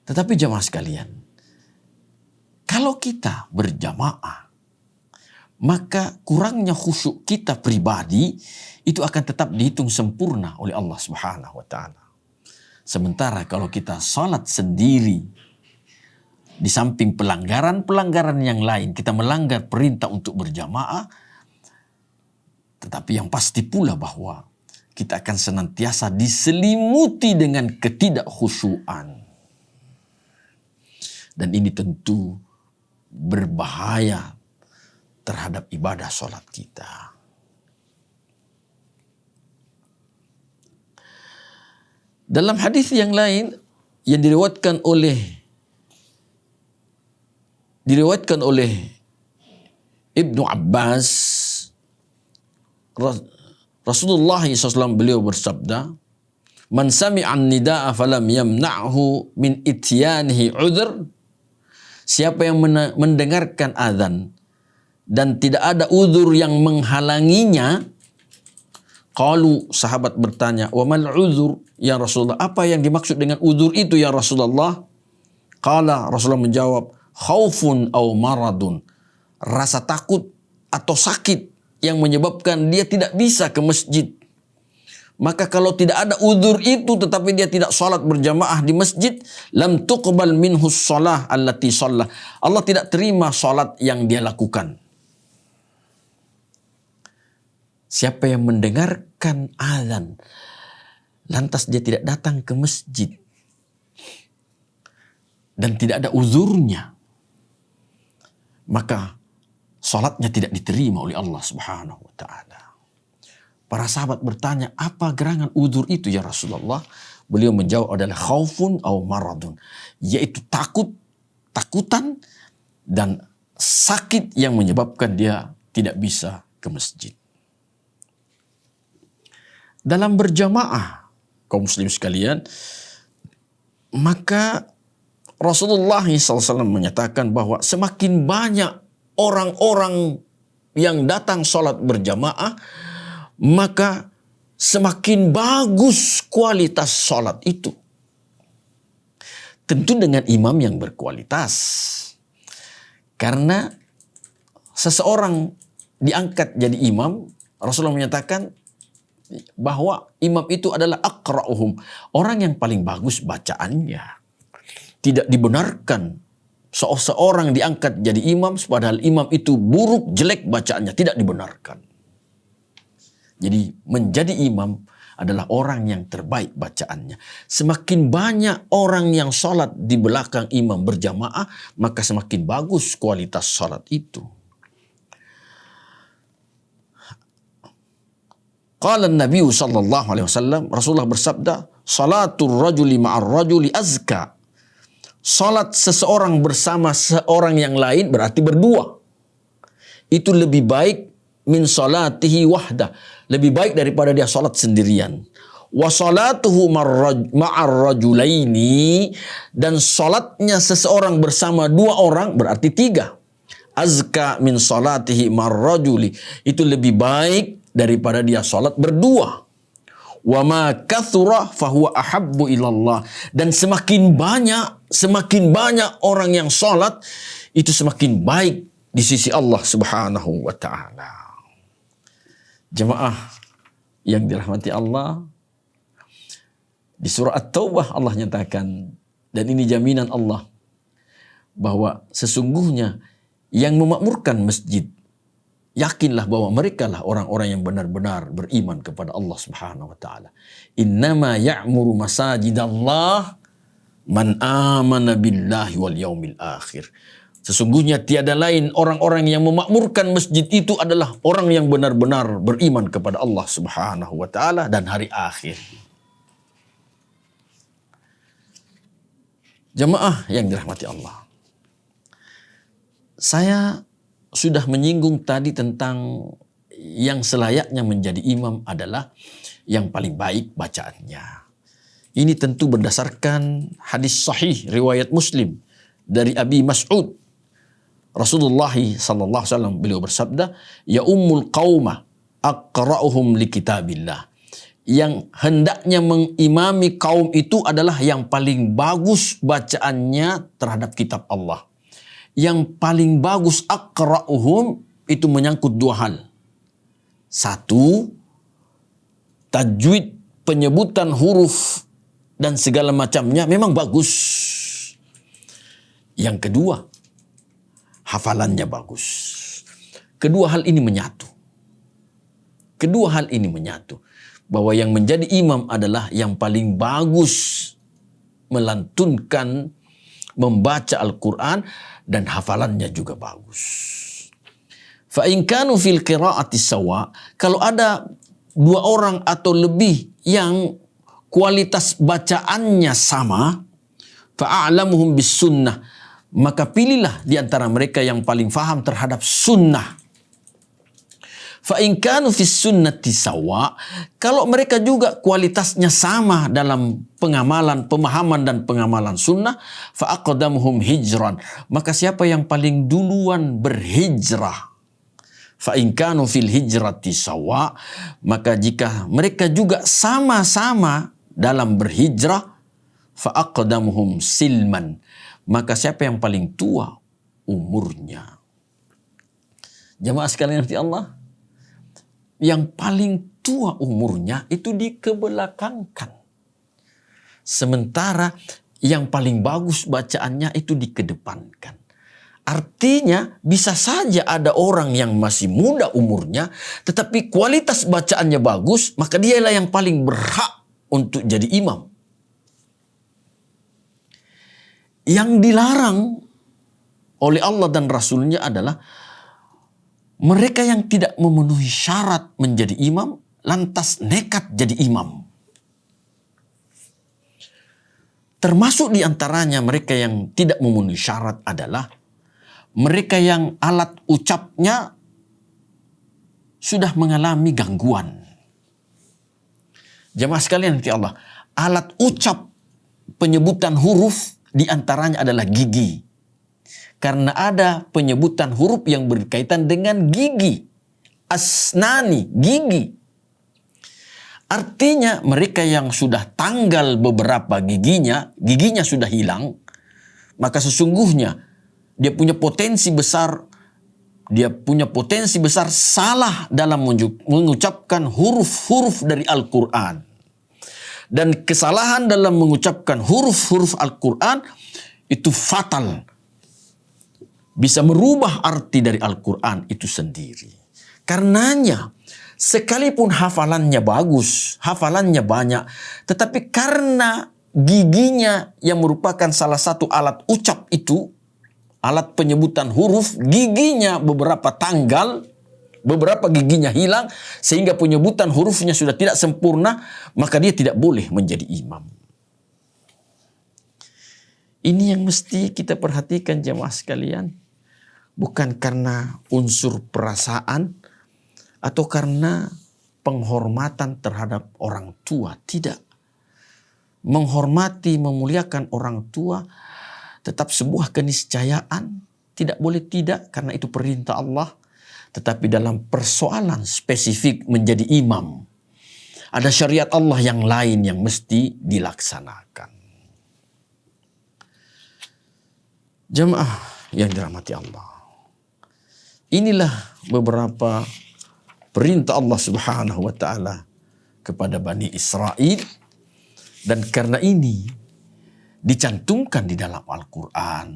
Tetapi jamaah sekalian, kalau kita berjamaah, maka kurangnya khusyuk kita pribadi itu akan tetap dihitung sempurna oleh Allah Subhanahu wa taala. Sementara kalau kita salat sendiri, di samping pelanggaran-pelanggaran yang lain, kita melanggar perintah untuk berjamaah, tetapi yang pasti pula bahwa kita akan senantiasa diselimuti dengan ketidakkhusyuan. Dan ini tentu berbahaya terhadap ibadah sholat kita. Dalam hadis yang lain yang diriwayatkan oleh Ibnu Abbas, Rasulullah SAW beliau bersabda, "Man sami'an nida'a falam yamna'hu min ityanihi udhr." Siapa yang mendengarkan azan dan tidak ada uzur yang menghalanginya. Qalu, sahabat bertanya, "Wa mal uzur ya Rasulullah?" Apa yang dimaksud dengan uzur itu ya Rasulullah? Qala, Rasulullah menjawab, "Khaufun aw maradun." Rasa takut atau sakit yang menyebabkan dia tidak bisa ke masjid. Maka kalau tidak ada uzur itu tetapi dia tidak salat berjamaah di masjid, lam tuqbal minhu shalah allati shalla. Allah tidak terima salat yang dia lakukan. Siapa yang mendengarkan azan lantas dia tidak datang ke masjid dan tidak ada uzurnya, maka salatnya tidak diterima oleh Allah Subhanahu wa taala. Para sahabat bertanya, apa gerangan uzur itu ya Rasulullah? Beliau menjawab adalah khaufun aw maradun, yaitu takutan dan sakit yang menyebabkan dia tidak bisa ke masjid. Dalam berjamaah, kaum muslim sekalian, maka Rasulullah SAW menyatakan bahwa semakin banyak orang-orang yang datang sholat berjamaah, maka semakin bagus kualitas sholat itu. Tentu dengan imam yang berkualitas. Karena seseorang diangkat jadi imam, Rasulullah menyatakan bahwa imam itu adalah aqra'uhum, orang yang paling bagus bacaannya. Tidak dibenarkan seseorang diangkat jadi imam padahal imam itu buruk, jelek bacaannya, tidak dibenarkan. Jadi menjadi imam adalah orang yang terbaik bacaannya. Semakin banyak orang yang sholat di belakang imam berjamaah, maka semakin bagus kualitas sholat itu. Qala Nabi sallallahu alaihi wasallam, Rasulullah bersabda, "Salatul rajuli ma'ar rajuli azka." Salat seseorang bersama seorang yang lain berarti berdua. Itu lebih baik min salatihi wahda, lebih baik daripada dia salat sendirian. Wa salatuhu ma'ar rajulaini, dan salatnya seseorang bersama dua orang berarti tiga. Azka min salatihi ma'ar rajuli, itu lebih baik daripada dia salat berdua. Wa ma kathura fahuwa ahabbu ilallah, dan semakin banyak orang yang salat itu semakin baik di sisi Allah Subhanahu wa taala. Jemaah yang dirahmati Allah, di surah At-Taubah Allah nyatakan, dan ini jaminan Allah, bahwa sesungguhnya yang memakmurkan masjid, yakinlah bahwa mereka lah orang-orang yang benar-benar beriman kepada Allah Subhanahu wa taala. Innama ya'muru masajidallah man amana billahi wal yaumil akhir. Sesungguhnya tiada lain orang-orang yang memakmurkan masjid itu adalah orang yang benar-benar beriman kepada Allah Subhanahu wa taala dan hari akhir. Jemaah yang dirahmati Allah, saya sudah menyinggung tadi tentang yang selayaknya menjadi imam adalah yang paling baik bacaannya. Ini tentu berdasarkan hadis sahih riwayat Muslim dari Abi Mas'ud. Rasulullah sallallahu alaihi wasallam beliau bersabda, "Ya ummul qauma aqra'uhum li kitabillah." Yang hendaknya mengimami kaum itu adalah yang paling bagus bacaannya terhadap kitab Allah. Yang paling bagus aqra'uhum itu menyangkut dua hal. Satu, tajwid, penyebutan huruf dan segala macamnya memang bagus. Yang kedua, hafalannya bagus. Kedua hal ini menyatu. Bahwa yang menjadi imam adalah yang paling bagus melantunkan, membaca Al-Quran dan hafalannya juga bagus. Fa in kanu fil qiraati sawa, kalau ada dua orang atau lebih yang kualitas bacaannya sama, fa a'lamuhum bis sunnah, maka pilihlah di antara mereka yang paling faham terhadap sunnah. Fa in kanu fis sunnati sawa, kalau mereka juga kualitasnya sama dalam pengamalan, pemahaman dan pengamalan sunnah, fa aqdamuhum hijran, maka siapa yang paling duluan berhijrah. Fa in kanu fil hijrati sawa, maka jika mereka juga sama-sama dalam berhijrah, fa aqdamuhum silman, maka siapa yang paling tua umurnya. Jamaah sekalian yang Allah, yang paling tua umurnya itu dikebelakangkan. Sementara yang paling bagus bacaannya itu dikedepankan. Artinya bisa saja ada orang yang masih muda umurnya, tetapi kualitas bacaannya bagus, maka dialah yang paling berhak untuk jadi imam. Yang dilarang oleh Allah dan Rasulnya adalah mereka yang tidak memenuhi syarat menjadi imam, lantas nekat jadi imam. Termasuk di antaranya mereka yang tidak memenuhi syarat adalah mereka yang alat ucapnya sudah mengalami gangguan. Jemaah sekalian nanti Allah, alat ucap penyebutan huruf di antaranya adalah gigi. Karena ada penyebutan huruf yang berkaitan dengan gigi. Asnani, gigi. Artinya mereka yang sudah tanggal beberapa giginya sudah hilang, maka sesungguhnya dia punya potensi besar salah dalam mengucapkan huruf-huruf dari Al-Quran. Dan kesalahan dalam mengucapkan huruf-huruf Al-Quran itu fatal. Bisa merubah arti dari Al-Quran itu sendiri. Karenanya, sekalipun hafalannya bagus, hafalannya banyak, tetapi karena giginya yang merupakan salah satu alat ucap itu, alat penyebutan huruf, giginya beberapa tanggal, beberapa giginya hilang, sehingga penyebutan hurufnya sudah tidak sempurna, maka dia tidak boleh menjadi imam. Ini yang mesti kita perhatikan jemaah sekalian. Bukan karena unsur perasaan atau karena penghormatan terhadap orang tua. Tidak. Menghormati, memuliakan orang tua tetap sebuah keniscayaan. Tidak boleh tidak karena itu perintah Allah. Tetapi dalam persoalan spesifik menjadi imam, ada syariat Allah yang lain yang mesti dilaksanakan. Jemaah yang dirahmati Allah. Inilah beberapa perintah Allah Subhanahu wa taala kepada Bani Israel, dan karena ini dicantumkan di dalam Al-Quran,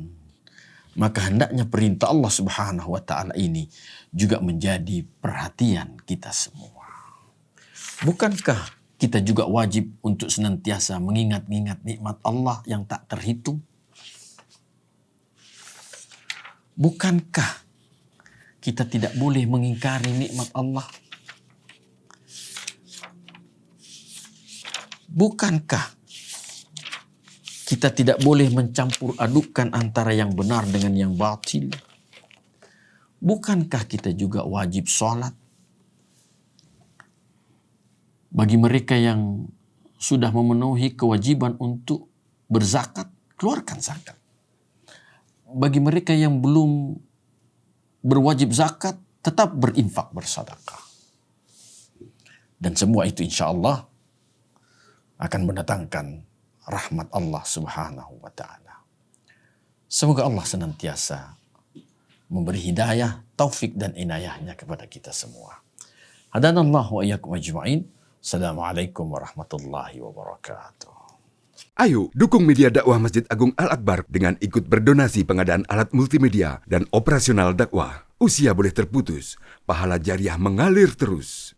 maka hendaknya perintah Allah Subhanahu wa taala ini juga menjadi perhatian kita semua. Bukankah kita juga wajib untuk senantiasa mengingat-ingat nikmat Allah yang tak terhitung? Bukankah kita tidak boleh mengingkari nikmat Allah? Bukankah kita tidak boleh mencampur adukkan antara yang benar dengan yang batil? Bukankah kita juga wajib sholat? Bagi mereka yang sudah memenuhi kewajiban untuk berzakat, keluarkan zakat. Bagi mereka yang belum berwajib zakat, tetap berinfak, bersedekah. Dan semua itu insya Allah akan mendatangkan rahmat Allah Subhanahu wa ta'ala. Semoga Allah senantiasa memberi hidayah, taufik dan inayahnya kepada kita semua. Hadanallahu wa iyyakum ajma'in. Assalamualaikum warahmatullahi wabarakatuh. Ayo, dukung media dakwah Masjid Agung Al-Akbar dengan ikut berdonasi pengadaan alat multimedia dan operasional dakwah. Usia boleh terputus, pahala jariah mengalir terus.